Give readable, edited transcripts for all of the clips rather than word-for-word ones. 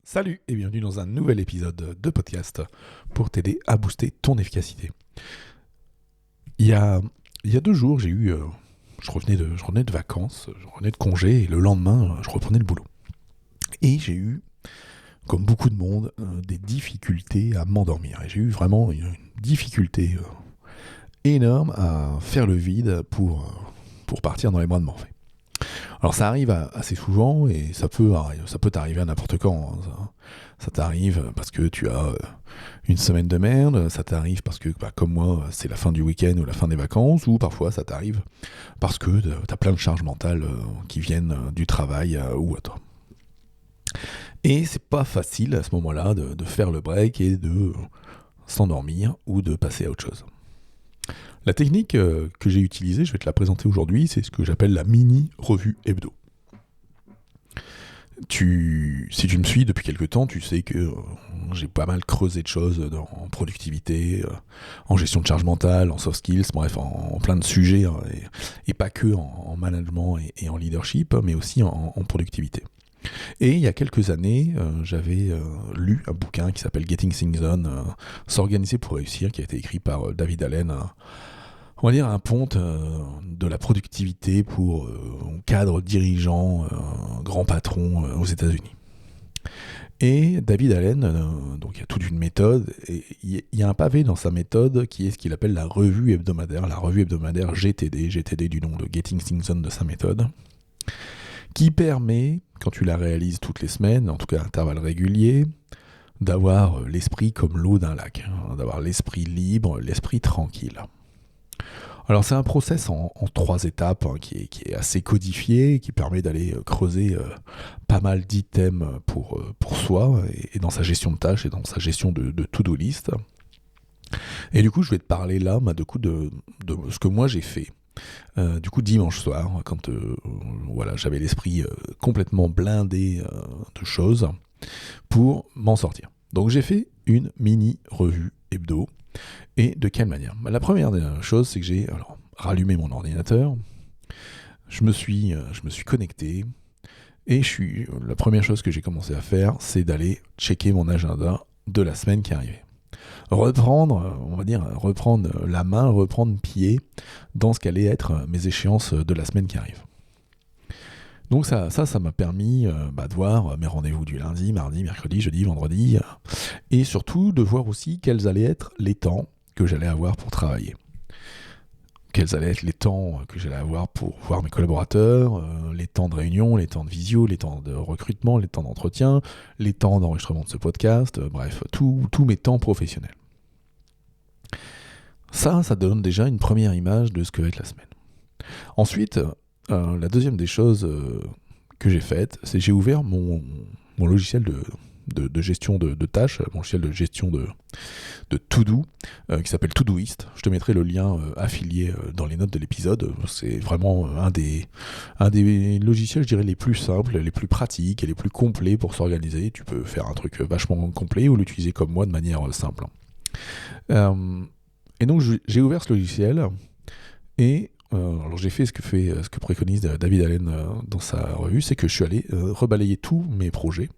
Salut et bienvenue dans un nouvel épisode de podcast pour t'aider à booster ton efficacité. Il y a 2 jours, je revenais de vacances, je revenais de congé et le lendemain, je reprenais le boulot. Et j'ai eu, comme beaucoup de monde, des difficultés à m'endormir. Et j'ai eu vraiment une difficulté énorme à faire le vide pour partir dans les bras de Morphée. Alors ça arrive assez souvent et ça peut t'arriver à n'importe quand. Ça t'arrive parce que tu as une semaine de merde, ça t'arrive parce que, comme moi, c'est la fin du week-end ou la fin des vacances, ou parfois ça t'arrive parce que t'as plein de charges mentales qui viennent du travail ou à toi. Et c'est pas facile à ce moment-là de faire le break et de s'endormir ou de passer à autre chose. La technique que j'ai utilisée, je vais te la présenter aujourd'hui, c'est ce que j'appelle la mini-revue hebdo. Si tu me suis depuis quelques temps, tu sais que j'ai pas mal creusé de choses en productivité, en gestion de charge mentale, en soft skills, bref, en plein de sujets, hein, et pas que en management et en leadership, mais aussi en productivité. Et il y a quelques années, j'avais lu un bouquin qui s'appelle Getting Things Done, S'organiser pour réussir, qui a été écrit par David Allen, on va dire un ponte de la productivité pour cadre dirigeant, grand patron aux États-Unis. Et David Allen, donc il y a toute une méthode, et il y a un pavé dans sa méthode qui est ce qu'il appelle la revue hebdomadaire GTD du nom de Getting Things Done de sa méthode, qui permet, quand tu la réalises toutes les semaines, en tout cas à intervalles réguliers, d'avoir l'esprit comme l'eau d'un lac, d'avoir l'esprit libre, l'esprit tranquille. Alors c'est un process en 3 étapes qui est assez codifié, qui permet d'aller creuser pas mal d'items pour soi et dans sa gestion de tâches et dans sa gestion de to-do list. Et du coup je vais te parler là de ce que moi j'ai fait. Dimanche soir, quand j'avais l'esprit complètement blindé de choses pour m'en sortir. Donc j'ai fait une mini revue hebdo. Et de quelle manière ? La première chose, c'est que j'ai rallumé mon ordinateur, je me suis connecté, et la première chose que j'ai commencé à faire, c'est d'aller checker mon agenda de la semaine qui arrivait. Reprendre la main, reprendre pied dans ce qu'allaient être mes échéances de la semaine qui arrive. Donc ça m'a permis de voir mes rendez-vous du lundi, mardi, mercredi, jeudi, vendredi, et surtout de voir aussi quels allaient être les temps que j'allais avoir pour travailler. Quels allaient être les temps que j'allais avoir pour voir mes collaborateurs, les temps de réunion, les temps de visio, les temps de recrutement, les temps d'entretien, les temps d'enregistrement de ce podcast, bref, tous mes temps professionnels. Ça donne déjà une première image de ce que va être la semaine. Ensuite, la deuxième des choses que j'ai faites, c'est que j'ai ouvert mon logiciel de gestion de tâches, mon logiciel de gestion de to-do, qui s'appelle Todoist. Je te mettrai le lien affilié dans les notes de l'épisode. C'est vraiment un des logiciels, je dirais, les plus simples, les plus pratiques et les plus complets pour s'organiser. Tu peux faire un truc vachement complet ou l'utiliser comme moi de manière simple. Et donc j'ai ouvert ce logiciel et alors j'ai fait ce que préconise David Allen dans sa revue, c'est que je suis allé rebalayer tous mes projets,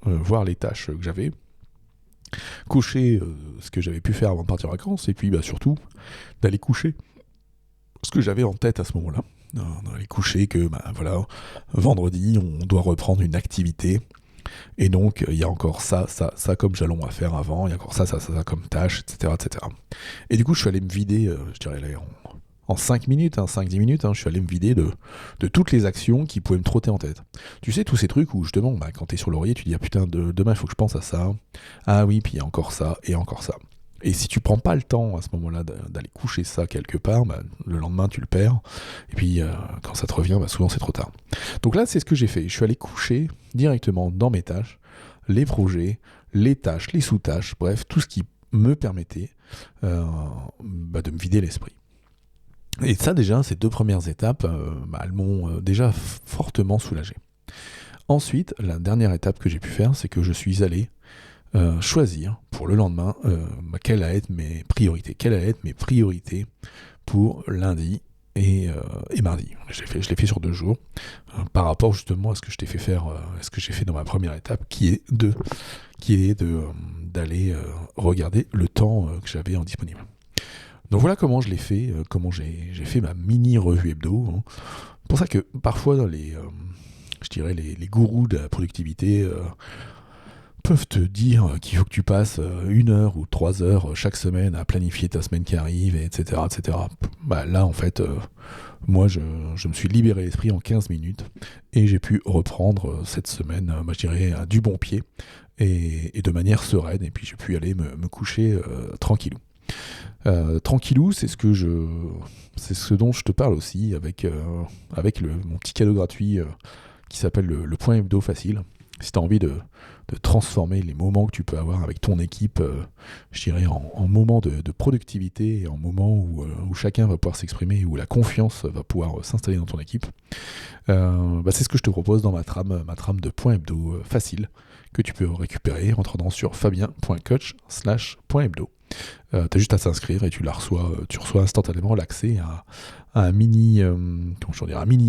voir les tâches que j'avais, coucher ce que j'avais pu faire avant de partir en vacances, et puis surtout d'aller coucher ce que j'avais en tête à ce moment-là. D'aller coucher que vendredi on doit reprendre une activité, et donc il y a encore ça comme jalon à faire avant, il y a encore ça comme tâche, etc. Et du coup je suis allé me vider, je dirais là, en 5 minutes, 5-10 minutes, je suis allé me vider de toutes les actions qui pouvaient me trotter en tête. Tu sais, tous ces trucs où justement, quand t'es sur l'oreiller, tu dis, putain, demain il faut que je pense à ça. Ah oui, puis il y a encore ça, et encore ça. Et si tu prends pas le temps à ce moment-là d'aller coucher ça quelque part, le lendemain tu le perds. Et puis quand ça te revient, souvent c'est trop tard. Donc là, c'est ce que j'ai fait. Je suis allé coucher directement dans mes tâches, les projets, les tâches, les sous-tâches, bref, tout ce qui me permettait de me vider l'esprit. Et ça déjà, ces 2 premières étapes, elles m'ont déjà fortement soulagé. Ensuite, la dernière étape que j'ai pu faire, c'est que je suis allé choisir pour le lendemain quelles allaient être mes priorités. Quelles allaient être mes priorités pour lundi et mardi. Je l'ai fait sur 2 jours, par rapport justement à ce que je t'ai fait faire, à ce que j'ai fait dans ma première étape, qui est d'aller regarder le temps que j'avais en disponible. Donc voilà comment je l'ai fait, comment j'ai fait ma mini revue hebdo. Hein. C'est pour ça que parfois dans je dirais les gourous de la productivité peuvent te dire qu'il faut que tu passes 1 heure ou 3 heures chaque semaine à planifier ta semaine qui arrive, etc. etc. Bah, là, en fait, moi, je me suis libéré l'esprit en 15 minutes et j'ai pu reprendre cette semaine, je dirais, du bon pied et de manière sereine. Et puis, j'ai pu aller me coucher tranquillou. Tranquillou, c'est ce dont je te parle aussi avec mon petit cadeau gratuit qui s'appelle le point hebdo facile. Si tu as envie de transformer les moments que tu peux avoir avec ton équipe, je dirais en moments de productivité et en moments où chacun va pouvoir s'exprimer, où la confiance va pouvoir s'installer dans ton équipe, c'est ce que je te propose dans ma trame de point hebdo facile que tu peux récupérer en te rendant sur fabien.coach/point-hebdo. T'as juste à s'inscrire et tu reçois instantanément l'accès à un mini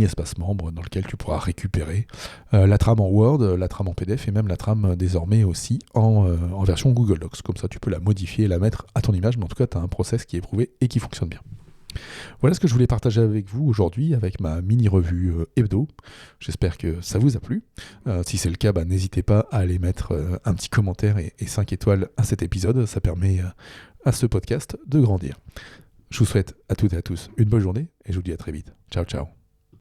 espace membre dans lequel tu pourras récupérer la trame en Word, la trame en PDF et même la trame désormais aussi en version Google Docs. Comme ça tu peux la modifier et la mettre à ton image, mais en tout cas tu as un process qui est éprouvé et qui fonctionne bien. Voilà ce que je voulais partager avec vous aujourd'hui avec ma mini-revue hebdo. J'espère que ça vous a plu. Si c'est le cas, n'hésitez pas à aller mettre un petit commentaire et 5 étoiles à cet épisode. Ça permet à ce podcast de grandir. Je vous souhaite à toutes et à tous une bonne journée et je vous dis à très vite. Ciao, ciao.